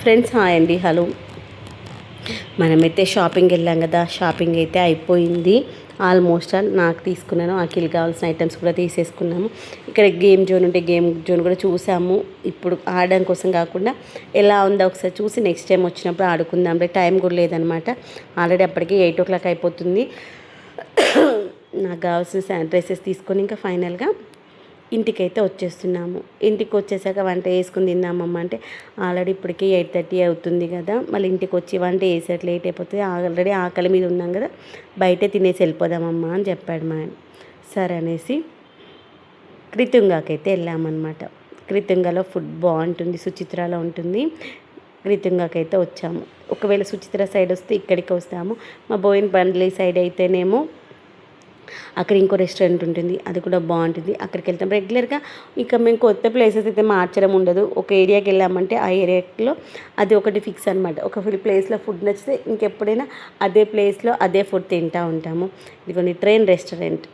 Friends hi అండి, hello. మనమైతే shopping వెళ్ళాం కదా, షాపింగ్ అయితే అయిపోయింది ఆల్మోస్ట్. నాకు తీసుకున్నాను, అఖిల్ కావాల్సిన ఐటమ్స్ కూడా తీసేసుకున్నాము. ఇక్కడ గేమ్ జోన్ ఉంటే గేమ్ జోన్ కూడా చూసాము. ఇప్పుడు ఆడడం కోసం కాకుండా ఎలా ఉందో ఒకసారి చూసి నెక్స్ట్ టైం వచ్చినప్పుడు ఆడుకుందాం. టైం కూడా లేదనమాట. ఆల్రెడీ అప్పటికి 8 o'clock అయిపోతుంది. నాకు కావాల్సిన డ్రెస్సెస్ తీసుకొని ఇంకా ఫైనల్గా ఇంటికైతే వచ్చేస్తున్నాము. ఇంటికి వచ్చేసాక వంట వేసుకుని తిందామమ్మ అంటే ఆల్రెడీ ఇప్పటికీ 8:30 అవుతుంది కదా, మళ్ళీ ఇంటికి వచ్చి వంట వేసేట్టు లేట్ అయిపోతుంది. ఆల్రెడీ ఆకలి మీద ఉన్నాం కదా, బయటే తినేసి వెళ్ళిపోదామమ్మా అని చెప్పాడు మా ఆయన. సరే అనేసి క్రితుంగాకైతే వెళ్ళామన్నమాట. క్రితుంగాలో ఫుడ్ బాగుంటుంది, సుచిత్రలో ఉంటుంది. క్రితుంగాకైతే వచ్చాము. ఒకవేళ సుచిత్ర సైడ్ వస్తే ఇక్కడికి వస్తాము. మా బోయిన్పల్లి సైడ్ అయితేనేమో అక్కడ ఇంకో రెస్టారెంట్ ఉంటుంది, అది కూడా బాగుంటుంది. అక్కడికి వెళ్తాం రెగ్యులర్గా. ఇక మేము కొత్త ప్లేసెస్ అయితే మార్చడం ఉండదు. ఒక ఏరియాకి వెళ్ళామంటే ఆ ఏరియాలో అది ఒకటి ఫిక్స్ అనమాట. ఒక ప్లేస్లో ఫుడ్ నచ్చితే ఇంకెప్పుడైనా అదే ప్లేస్లో అదే ఫుడ్ తింటూ ఉంటాము. ఇది కొన్ని ట్రైన్ రెస్టారెంట్.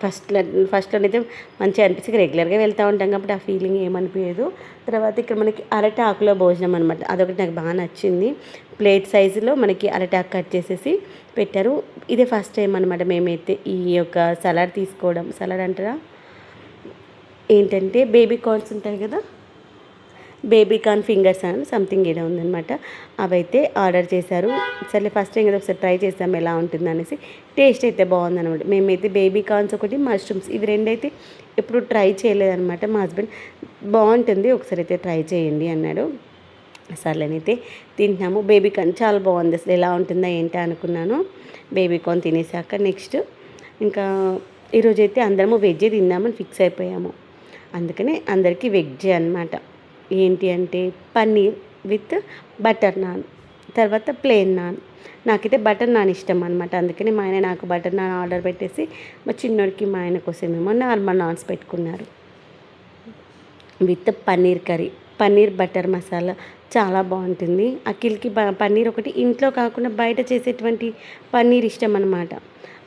ఫస్ట్లోనైతే మంచిగా అనిపించి రెగ్యులర్గా వెళ్తూ ఉంటాం కాబట్టి ఆ ఫీలింగ్ ఏమనిపించదు. తర్వాత ఇక్కడ మనకి అరటాకులో భోజనం అనమాట, అదొకటి నాకు బాగా నచ్చింది. ప్లేట్ సైజులో మనకి అరటాకు కట్ చేసేసి పెట్టారు. ఇదే ఫస్ట్ టైం అనమాట మేమైతే ఈ యొక్క సలాడ్ తీసుకోవడం. సలాడ్ అంటారా ఏంటంటే బేబీ కార్న్స్ ఉంటాయి కదా, బేబీ కార్న్ ఫింగర్స్ అని సంథింగ్ ఏదో ఉందనమాట. అవైతే ఆర్డర్ చేశారు. సరే ఫస్ట్ టైం కదా ఒకసారి ట్రై చేస్తాం ఎలా ఉంటుంది అనేసి. టేస్ట్ అయితే బాగుందనమాట. మేమైతే బేబీ కార్న్స్ ఒకటి, మష్రూమ్స్, ఇవి రెండైతే ఎప్పుడు ట్రై చేయలేదనమాట. మా హస్బెండ్ బాగుంటుంది ఒకసారి అయితే ట్రై చేయండి అన్నాడు. సర్లేనైతే తింటున్నాము. బేబీ కార్న్ చాలా బాగుంది, అసలు ఎలా ఉంటుందా ఏంటో అనుకున్నాను. బేబీ కార్న్ తినేసాక నెక్స్ట్ ఇంకా ఈరోజైతే అందరము వెజ్జే తిందామని ఫిక్స్ అయిపోయాము. అందుకనే అందరికీ వెజ్జే అనమాట. ఏంటి అంటే పన్నీర్ విత్ బటర్ నాన్, తర్వాత ప్లెయిన్ నాన్. నాకైతే బటర్ నాన్ ఇష్టం అనమాట. అందుకని మా ఆయన నాకు బటర్ నాన్ ఆర్డర్ పెట్టేసి మా చిన్నోడికి మా ఆయన కోసమేమో నార్మల్ నాన్స్ పెట్టుకున్నారు. With paneer curry, paneer butter masala చాలా బాగుంటుంది. అఖిల్కి పన్నీర్ ఒకటి, ఇంట్లో కాకుండా బయట చేసేటువంటి పన్నీర్ ఇష్టం అనమాట.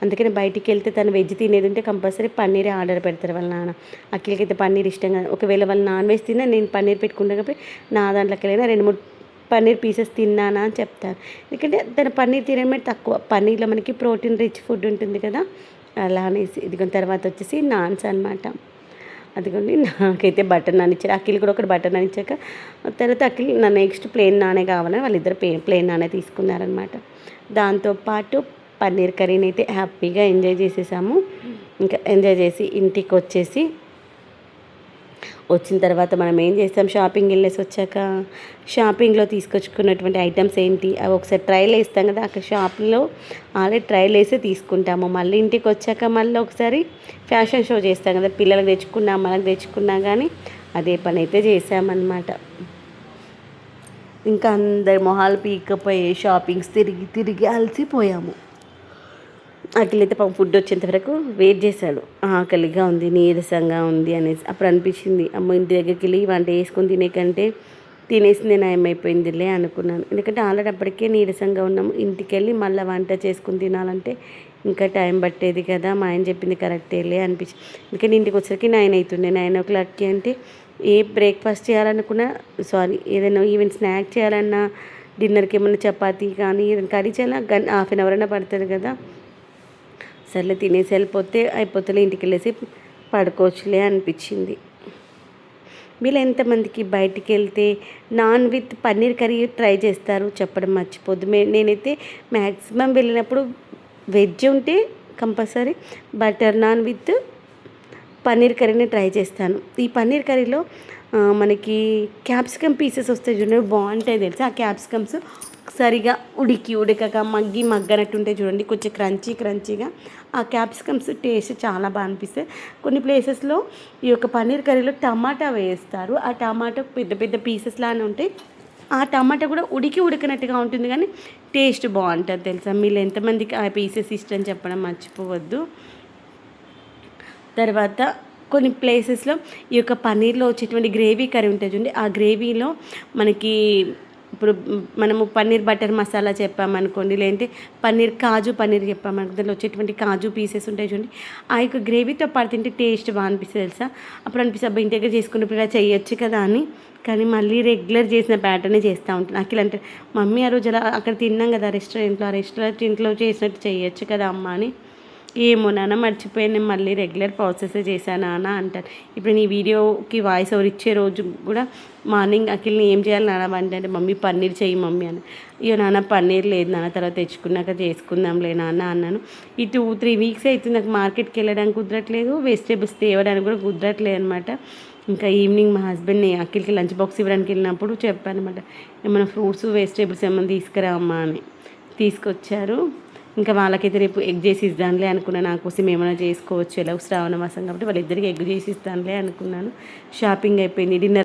అందుకని బయటికి వెళ్తే తను వెజ్ తినేది ఉంటే కంపల్సరీ పన్నీరే ఆర్డర్ పెడతారు వాళ్ళ నాన్న. అఖిల్కి అయితే పన్నీర్ ఇష్టంగా, ఒకవేళ వాళ్ళు నాన్ వెజ్ తిన్నా నేను పన్నీర్ పెట్టుకుంటాను కాబట్టి నా దాంట్లోకి వెళ్ళినా 2-3 పన్నీర్ పీసెస్ తిన్నానా అని చెప్తారు. ఎందుకంటే తను పన్నీర్ తినడమే తక్కువ. పన్నీర్లో మనకి ప్రోటీన్ రిచ్ ఫుడ్ ఉంటుంది కదా, అలా అనేసి. ఇదిగొని తర్వాత వచ్చేసి నాన్స్ అనమాట. అదిగోండి నాకైతే బటర్ నాన్ ఇచ్చారు. అఖిల్ కూడా ఒకటి బటర్ నాన్ ఇచ్చాక తర్వాత అఖిల్ నా నెక్స్ట్ ప్లెయిన్ నానే కావాలని వాళ్ళిద్దరు ప్లెయిన్ నానే తీసుకున్నారనమాట. దాంతోపాటు పన్నీర్ కర్రీని అయితే హ్యాపీగా ఎంజాయ్ చేసేసాము. ఇంకా ఎంజాయ్ చేసి ఇంటికి వచ్చిన తర్వాత మనం ఏం చేస్తాం, షాపింగ్ వెళ్ళేసి వచ్చాక షాపింగ్లో తీసుకొచ్చుకున్నటువంటి ఐటమ్స్ ఏంటి అవి ఒకసారి ట్రయల్ వేస్తాం కదా. అక్కడ షాప్లో ఆల్రెడీ ట్రయల్ వేసి తీసుకుంటాము. మళ్ళీ ఇంటికి వచ్చాక మళ్ళీ ఒకసారి ఫ్యాషన్ షో చేస్తాం కదా, పిల్లలకు తెచ్చుకున్నా మనకు తెచ్చుకున్నా కానీ అదే పని అయితే చేసామన్నమాట. ఇంకా అందరి మొహాలు పీక్కపోయి షాపింగ్స్ తిరిగి తిరిగి అలసిపోయాము. అఖిల్ అయితే పాపం ఫుడ్ వచ్చేంత వరకు వెయిట్ చేశాడు. ఆకలిగా ఉంది, నీరసంగా ఉంది అనేసి. అప్పుడు అనిపించింది, అమ్మ ఇంటి దగ్గరికి వెళ్ళి వంట వేసుకొని తినే కంటే తినేసిందే నయమైపోయిందిలే అనుకున్నాను. ఎందుకంటే ఆల్రెడీ అప్పటికే నీరసంగా ఉన్నాము. ఇంటికి వెళ్ళి మళ్ళీ వంట చేసుకుని తినాలంటే ఇంకా టైం పట్టేది కదా. మా ఆయన చెప్పింది కరెక్టేలే అనిపించింది. ఎందుకంటే ఇంటికి వచ్చరికి 9 అవుతుండే. 9 o'clockకి అంటే ఏ బ్రేక్ఫాస్ట్ చేయాలనుకున్నా, ఏదైనా ఈవెన్ స్నాక్ చేయాలన్నా, డిన్నర్కి ఏమన్నా చపాతీ కానీ ఏదైనా కర్రీ చేయాలన్నా ½ an hour అయినా పడుతుంది కదా. సర్లే తినేసి అయిపోతలే ఇంటికి వెళ్ళేసి పడుకోవచ్చులే అనిపించింది. వీళ్ళు ఎంతమందికి బయటికి వెళ్తే non with paneer curry try చేస్తారు చెప్పడం మర్చిపోద్దు. నేనైతే మ్యాక్సిమం వెళ్ళినప్పుడు వెజ్ ఉంటే compulsory butter non with paneer కర్రీని ట్రై చేస్తాను. ఈ పన్నీర్ కర్రీలో మనకి క్యాప్సికమ్ పీసెస్ వస్తాయి చూడండి, బాగుంటాయి తెలుసు. ఆ క్యాప్సికమ్స్ సరిగా ఉడకక మగ్గనట్టు ఉంటాయి చూడండి, కొంచెం క్రంచీగా. ఆ క్యాప్సికమ్స్ టేస్ట్ చాలా బాగా అనిపిస్తాయి. కొన్ని ప్లేసెస్లో ఈ యొక్క పన్నీర్ కర్రీలో టమాటా వేస్తారు. ఆ టమాటా పెద్ద పెద్ద పీసెస్ లానే ఉంటాయి. ఆ టమాటా కూడా ఉడికినట్టుగా ఉంటుంది కానీ టేస్ట్ బాగుంటుంది తెలుసా. మీరు ఎంతమందికి ఆ పీసెస్ ఇష్టం చెప్పడం మర్చిపోవద్దు. తర్వాత కొన్ని ప్లేసెస్లో ఈ యొక్క పన్నీర్లో వచ్చేటువంటి గ్రేవీ కర్రీ ఉంటుంది చూడండి, ఆ గ్రేవీలో మనకి ఇప్పుడు మనము పన్నీర్ బటర్ మసాలా చెప్పామనుకోండి, లేదంటే కాజు పన్నీర్ చెప్పామనుకో, దాంట్లో వచ్చేటువంటి కాజు పీసెస్ ఉంటాయి చూడండి, ఆ యొక్క గ్రేవీతో పాటు తింటే టేస్ట్ బాగా అనిపిస్తుంది తెలుసా. అప్పుడు అనిపిస్తుంది అబ్బా ఇంటి దగ్గర చేసుకున్నప్పుడు ఇలా చేయొచ్చు కదా అని. కానీ మళ్ళీ రెగ్యులర్ చేసిన ప్యాటర్నే చేస్తూ ఉంటాను. అఖిల్ అంటే మమ్మీ ఆ రోజు అలా అక్కడ తిన్నాం కదా రెస్టారెంట్లో, ఆ రెస్టారెంట్లో చేసినట్టు చేయొచ్చు కదా అమ్మ అని. ఏమో నాన్న మర్చిపోయాను, నేను మళ్ళీ రెగ్యులర్ ప్రాసెస్ చేశాను నాన్న అంటారు. ఇప్పుడు నీ వీడియోకి వాయిస్ ఓవర్ ఇచ్చే రోజు కూడా మార్నింగ్ అఖిల్ని ఏం చేయాలి నాన్న అంటే మమ్మీ పన్నీర్ చెయ్యి మమ్మీ అని. అయ్యో నాన్న పన్నీర్ లేదు నాన్న, తర్వాత తెచ్చుకున్నాక చేసుకుందాంలే నాన్న అన్నాను. ఈ 2-3 వీక్స్ అవుతుంది నాకు మార్కెట్కి వెళ్ళడానికి కుదరట్లేదు, వెజిటేబుల్స్ తేవడానికి కూడా కుదరట్లేదు అనమాట. ఇంకా ఈవినింగ్ మా హస్బెండ్ని అఖిల్కి లంచ్ బాక్స్ ఇవ్వడానికి వెళ్ళినప్పుడు చెప్పాను అనమాట, ఏమైనా ఫ్రూట్స్ వెజిటేబుల్స్ ఏమైనా తీసుకురా అమ్మా అని. తీసుకొచ్చారు. ఇంకా వాళ్ళకైతే రేపు ఎగ్ చేసి ఇద్దాంలే అనుకున్నాను, నా కోసం ఏమైనా చేసుకోవచ్చు, ఎలా శ్రావణ మాసం కాబట్టి వాళ్ళిద్దరికి ఎగ్ చేసి ఇస్తానులే అనుకున్నాను. షాపింగ్ అయిపోయింది, డిన్నర్